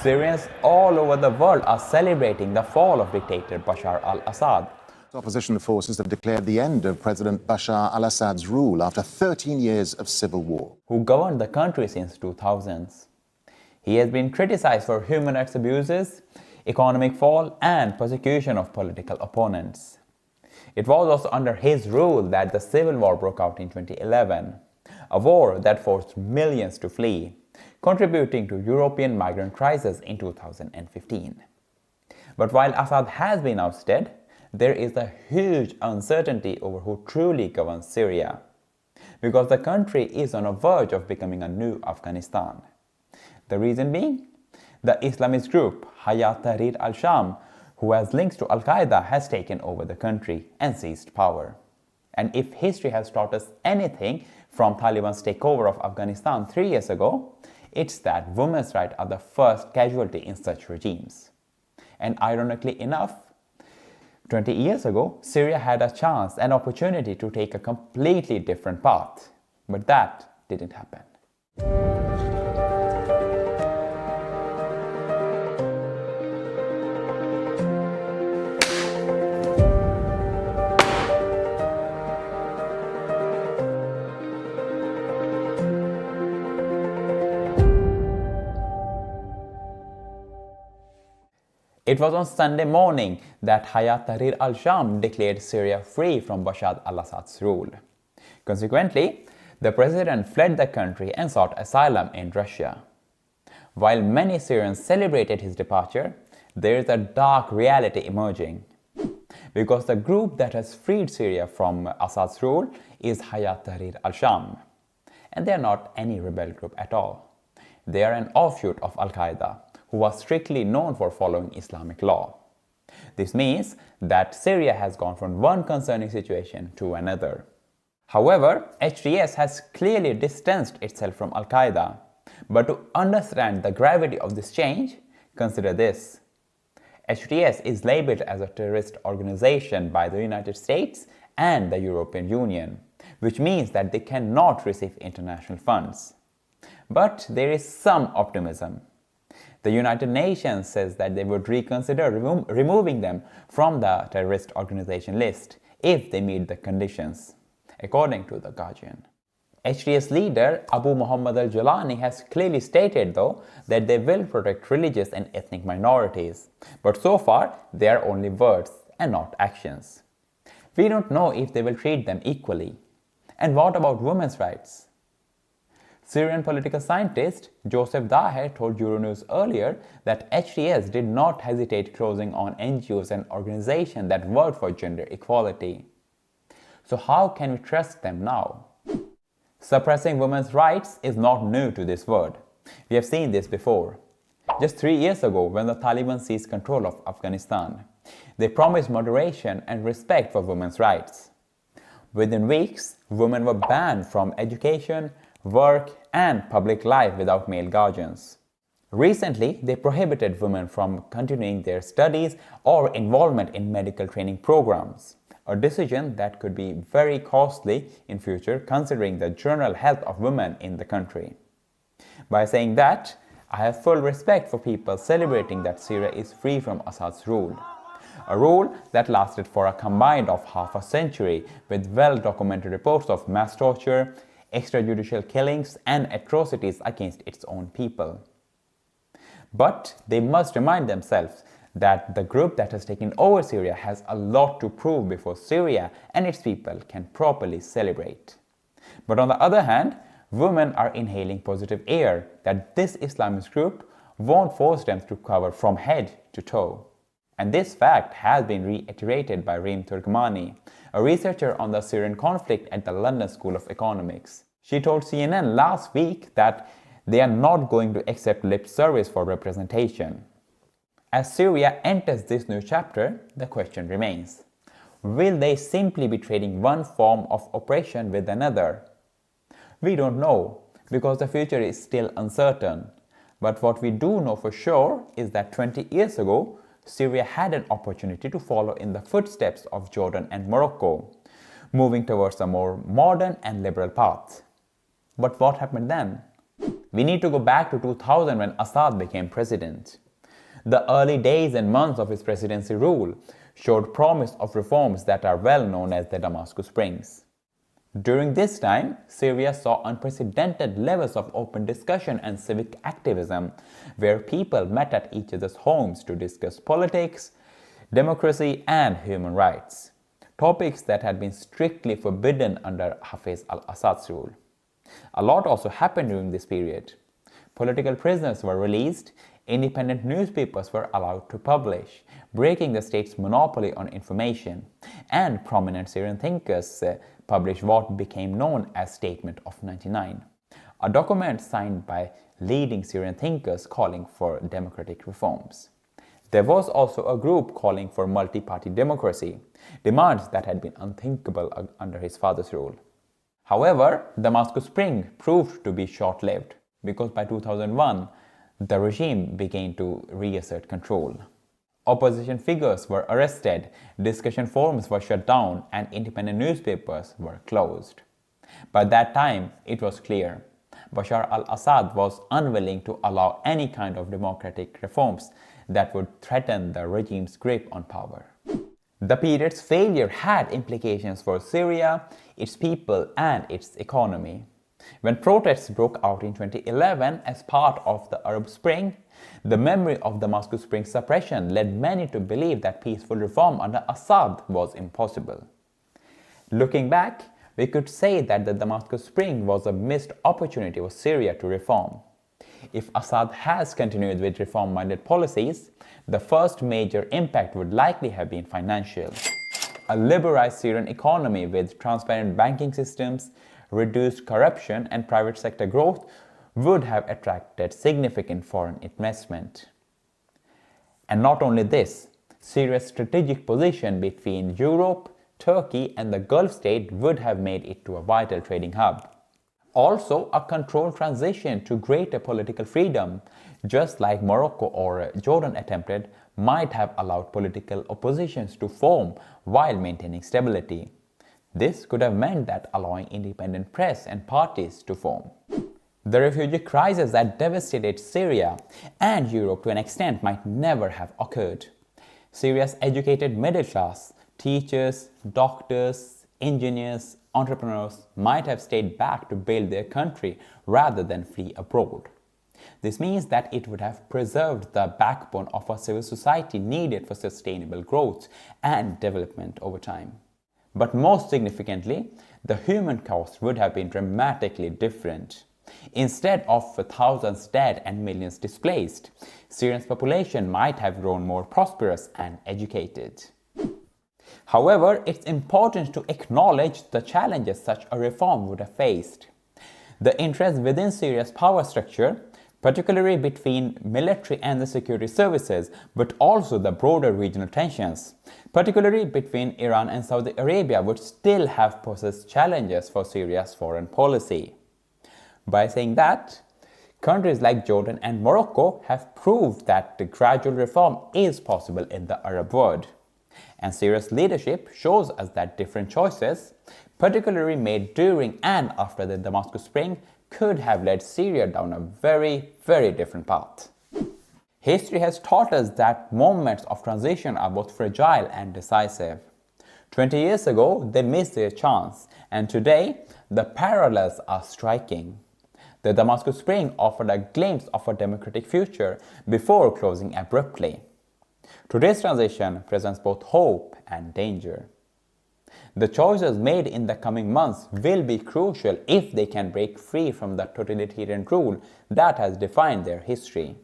Syrians all over the world are celebrating the fall of dictator Bashar al-Assad. Opposition forces have declared the end of President Bashar al-Assad's rule after 13 years of civil war. Who governed the country since 2000s. He has been criticized for human rights abuses, economic fall, and persecution of political opponents. It was also under his rule that the civil war broke out in 2011, a war that forced millions to flee, contributing to European migrant crisis in 2015. But while Assad has been ousted, there is a huge uncertainty over who truly governs Syria, because the country is on the verge of becoming a new Afghanistan. The reason being, the Islamist group Hayat Tahrir al-Sham, who has links to Al-Qaeda, has taken over the country and seized power. And if history has taught us anything from Taliban's takeover of Afghanistan 3 years ago, it's that women's rights are the first casualty in such regimes. And ironically enough, 20 years ago, Syria had a chance, an opportunity to take a completely different path. But that didn't happen. It was on Sunday morning that Hayat Tahrir al-Sham declared Syria free from Bashar al-Assad's rule. Consequently, the president fled the country and sought asylum in Russia. While many Syrians celebrated his departure, there is a dark reality emerging. Because the group that has freed Syria from Assad's rule is Hayat Tahrir al-Sham. And they are not any rebel group at all. They are an offshoot of Al-Qaeda, who was strictly known for following Islamic law. This means that Syria has gone from one concerning situation to another. However, HTS has clearly distanced itself from Al-Qaeda. But to understand the gravity of this change, consider this. HTS is labeled as a terrorist organization by the United States and the European Union, which means that they cannot receive international funds. But there is some optimism. The United Nations says that they would reconsider removing them from the terrorist organization list if they meet the conditions, according to The Guardian. HTS leader Abu Muhammad al-Julani has clearly stated, though, that they will protect religious and ethnic minorities. But so far, they are only words and not actions. We don't know if they will treat them equally. And what about women's rights? Syrian political scientist Joseph Daher told Euronews earlier that HTS did not hesitate closing on NGOs and organizations that work for gender equality. So how can we trust them now? Suppressing women's rights is not new to this world. We have seen this before. Just 3 years ago, when the Taliban seized control of Afghanistan, they promised moderation and respect for women's rights. Within weeks, women were banned from education, work, and public life without male guardians. Recently, they prohibited women from continuing their studies or involvement in medical training programs, a decision that could be very costly in future considering the general health of women in the country. By saying that, I have full respect for people celebrating that Syria is free from Assad's rule. A rule that lasted for a combined of half a century with well-documented reports of mass torture, extrajudicial killings, and atrocities against its own people. But they must remind themselves that the group that has taken over Syria has a lot to prove before Syria and its people can properly celebrate. But on the other hand, women are inhaling positive air that this Islamist group won't force them to cover from head to toe. And this fact has been reiterated by Reem Turkmani, a researcher on the Syrian conflict at the London School of Economics. She told CNN last week that they are not going to accept lip service for representation. As Syria enters this new chapter, the question remains, will they simply be trading one form of oppression with another? We don't know, because the future is still uncertain. But what we do know for sure is that 20 years ago, Syria had an opportunity to follow in the footsteps of Jordan and Morocco, moving towards a more modern and liberal path. But what happened then? We need to go back to 2000 when Assad became president. The early days and months of his presidency rule showed promise of reforms that are well known as the Damascus Springs. During this time, Syria saw unprecedented levels of open discussion and civic activism, where people met at each other's homes to discuss politics, democracy, and human rights, topics that had been strictly forbidden under Hafez al-Assad's rule. A lot also happened during this period. Political prisoners were released, independent newspapers were allowed to publish, breaking the state's monopoly on information, and prominent Syrian thinkers published what became known as Statement of 99, a document signed by leading Syrian thinkers calling for democratic reforms. There was also a group calling for multi-party democracy, demands that had been unthinkable under his father's rule. However, Damascus Spring proved to be short-lived, because by 2001, the regime began to reassert control. Opposition figures were arrested, discussion forums were shut down, and independent newspapers were closed. By that time, it was clear Bashar al-Assad was unwilling to allow any kind of democratic reforms that would threaten the regime's grip on power. The period's failure had implications for Syria, its people, and its economy. When protests broke out in 2011 as part of the Arab Spring, the memory of Damascus Spring suppression led many to believe that peaceful reform under Assad was impossible. Looking back, we could say that the Damascus Spring was a missed opportunity for Syria to reform. If Assad has continued with reform-minded policies, the first major impact would likely have been financial. A liberalized Syrian economy with transparent banking systems, reduced corruption, and private sector growth would have attracted significant foreign investment. And not only this, Syria's strategic position between Europe, Turkey, and the Gulf state would have made it to a vital trading hub. Also, a controlled transition to greater political freedom, just like Morocco or Jordan attempted, might have allowed political oppositions to form while maintaining stability. This could have meant that allowing independent press and parties to form. The refugee crisis that devastated Syria and Europe to an extent might never have occurred. Syria's educated middle class, teachers, doctors, engineers, entrepreneurs might have stayed back to build their country rather than flee abroad. This means that it would have preserved the backbone of a civil society needed for sustainable growth and development over time. But most significantly, the human cost would have been dramatically different. Instead of thousands dead and millions displaced, Syria's population might have grown more prosperous and educated. However, it's important to acknowledge the challenges such a reform would have faced. The interest within Syria's power structure, particularly between military and the security services, but also the broader regional tensions, particularly between Iran and Saudi Arabia, would still have posed challenges for Syria's foreign policy. By saying that, countries like Jordan and Morocco have proved that the gradual reform is possible in the Arab world. And Syria's leadership shows us that different choices, particularly made during and after the Damascus Spring, could have led Syria down a very, very different path. History has taught us that moments of transition are both fragile and decisive. 20 years ago, they missed their chance, and today, the parallels are striking. The Damascus Spring offered a glimpse of a democratic future before closing abruptly. Today's transition presents both hope and danger. The choices made in the coming months will be crucial if they can break free from the totalitarian rule that has defined their history.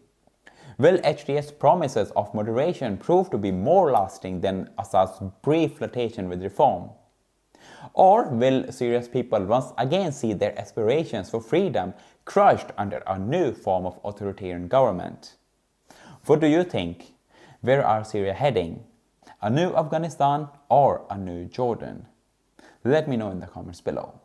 Will HTS promises of moderation prove to be more lasting than Assad's brief flirtation with reform? Or will Syria's people once again see their aspirations for freedom crushed under a new form of authoritarian government? What do you think? Where are Syria heading? A new Afghanistan or a new Jordan? Let me know in the comments below.